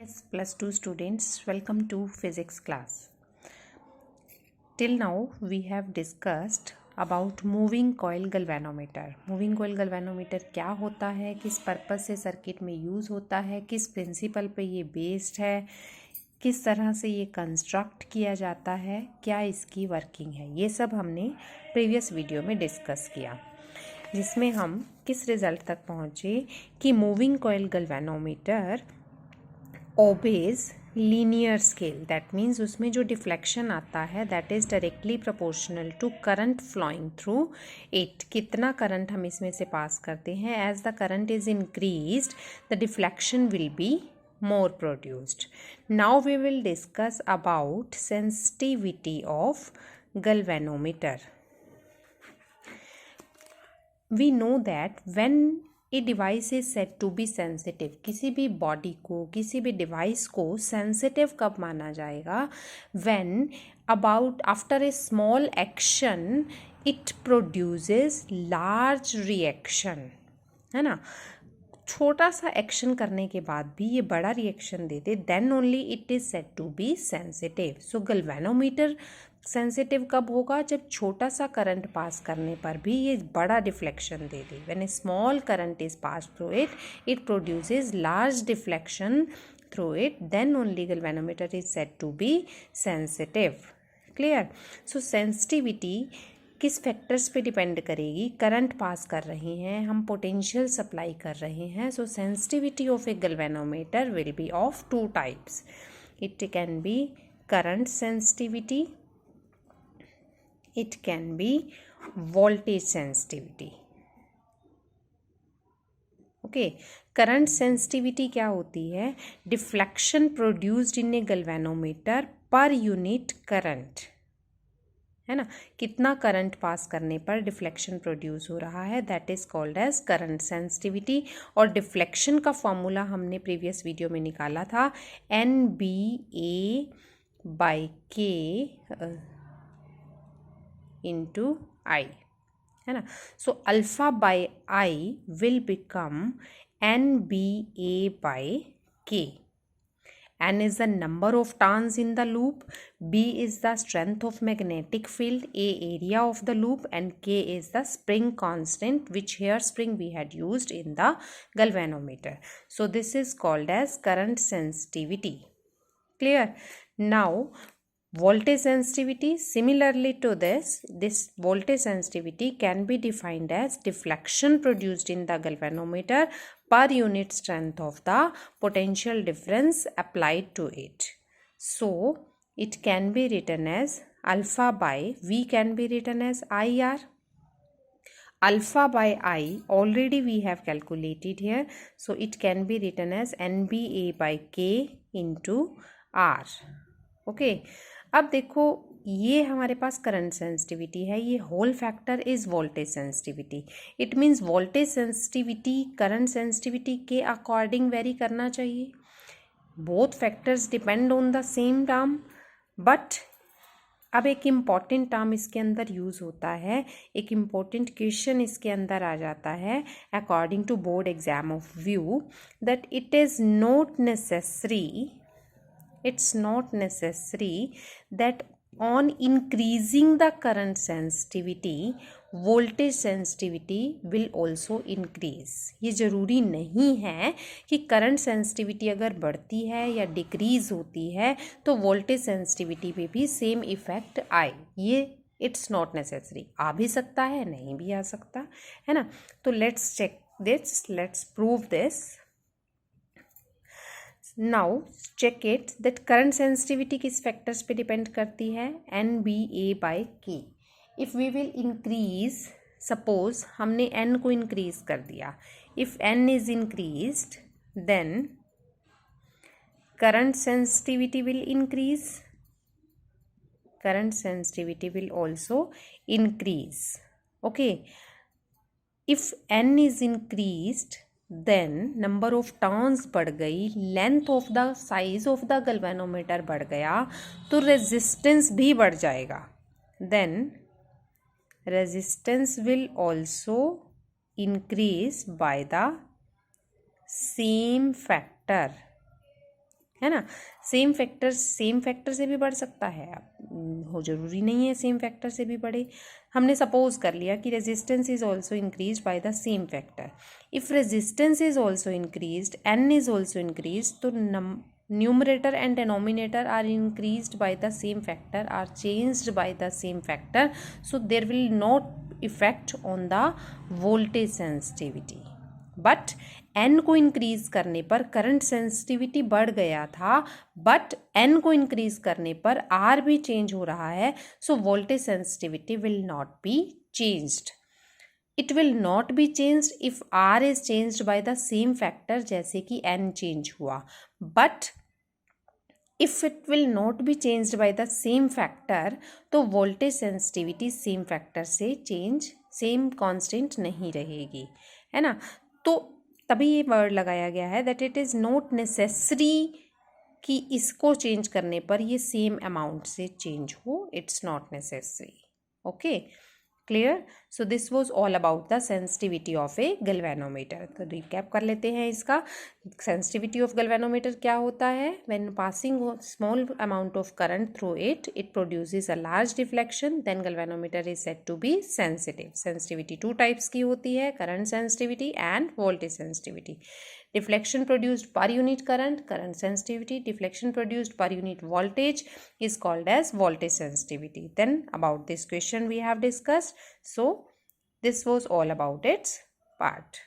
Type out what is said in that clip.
Yes, +2 students, welcome to physics class. Till now we have discussed about moving coil galvanometer. Moving coil galvanometer क्या होता है, किस purpose से circuit में use होता है, किस प्रिंसिपल पे ये बेस्ड है, किस तरह से ये कंस्ट्रक्ट किया जाता है, क्या इसकी वर्किंग है, ये सब हमने प्रीवियस वीडियो में डिस्कस किया, जिसमें हम किस रिजल्ट तक पहुँचे कि moving coil galvanometer obeys linear scale. That means उसमें जो डिफ्लेक्शन आता है that is directly proportional to current flowing through it. कितना करंट हम इसमें से पास करते हैं, as the current is increased the deflection will be more produced. Now we will discuss about sensitivity of galvanometer. We know that when a device is said to be sensitive, किसी भी body को, किसी भी device को sensitive कब माना जाएगा, when about after a small action it produces large reaction, है ना. छोटा सा एक्शन करने के बाद भी ये बड़ा रिएक्शन दे दे, then only it is said to be sensitive. So galvanometer sensitive कब होगा, जब छोटा सा करंट पास करने पर भी ये बड़ा डिफ्लेक्शन दे दे. When a small current is pass through it, it produces large deflection through it, then only galvanometer is said to be sensitive. Clear. So sensitivity किस फैक्टर्स पे डिपेंड करेगी, करंट पास कर रहे हैं हम, पोटेंशियल सप्लाई कर रहे हैं. So sensitivity of a galvanometer will be of two types. It can be current sensitivity, it can be voltage sensitivity. Okay. Current sensitivity क्या होती है, deflection produced in A galvanometer per unit current, है ना. कितना current pass करने पर deflection produce हो रहा है, that is called as current sensitivity. और डिफ्लेक्शन का फॉर्मूला हमने प्रीवियस वीडियो में निकाला था, NBA/K इंटू आई, है ना. So alpha by I will become NBA/K. N is the number of turns in the loop, B is the strength of magnetic field, A area of the loop, and K is the spring constant, which here spring we had used in the galvanometer. So this is called as current sensitivity. Clear. Now voltage sensitivity, similarly to this voltage sensitivity can be defined as deflection produced in the galvanometer per unit strength of the potential difference applied to it. So it can be written as alpha by V can be written as IR. Alpha by I already we have calculated here, so it can be written as NBA/K into R. Okay. अब देखो ये हमारे पास current sensitivity है, ये whole factor is voltage sensitivity. It means voltage sensitivity current sensitivity के according vary करना चाहिए. Both factors depend on the same term, but अब एक इम्पॉर्टेंट टर्म इसके अंदर यूज़ होता है, एक इम्पॉर्टेंट क्वेश्चन इसके अंदर आ जाता है according to board exam of view, that it is not necessary, it's not necessary that on increasing the current sensitivity voltage sensitivity will also increase. ये ज़रूरी नहीं है कि करंट सेंसिटिविटी अगर बढ़ती है या डिक्रीज होती है तो वोल्टेज सेंसिटिविटी पे भी सेम इफेक्ट आए. ये इट्स नॉट नेसेसरी. आ भी सकता है, नहीं भी आ सकता, है ना. तो let's check this, let's prove this. Now check it that current sensitivity किस फैक्टर्स पे डिपेंड करती है, NBA/K. If we will increase, suppose हमने N को इंक्रीज कर दिया, if N is increased then current sensitivity will increase, current sensitivity will also increase. Okay. If N is increased then number of turns बढ़ गई, length of the size of the galvanometer बढ़ गया, तो resistance भी बढ़ जाएगा. Then resistance will also increase by the same factor, है ना। सेम फैक्टर से भी बढ़ सकता है, हो जरूरी नहीं है सेम फैक्टर से भी बढ़े। हमने सपोज कर लिया कि resistance is also increase by the same factor. If resistance is also increase, N is also increase, तो numerator and denominator are increased by the same factor, are changed by the same factor, so there will not effect on the voltage sensitivity. But n को increase करने पर current sensitivity बढ़ गया था, but n को increase करने पर r भी चेंज हो रहा है, so voltage sensitivity will not be changed. It will not be changed if r is changed by the same factor, जैसे कि n चेंज हुआ. But if it will not be changed by the same factor, तो voltage sensitivity same factor से change, same constant नहीं रहेगी, है ना. तो तभी ये वर्ड लगाया गया है that it is not necessary कि इसको चेंज करने पर ये सेम अमाउंट से चेंज हो. It's not necessary. Okay, clear. So this was all about the sensitivity of a galvanometer. तो रिकैप कर लेते हैं इसका. सेंसिटिविटी ऑफ गैल्वेनोमीटर क्या होता है? When passing small amount of current through it, it produces a large deflection, then galvanometer is said to be sensitive. Sensitivity 2 types की होती है, current sensitivity and voltage sensitivity. Deflection produced per unit current sensitivity. Deflection produced per unit voltage is called as voltage sensitivity. Then about this question we have discussed. So this was all about its part.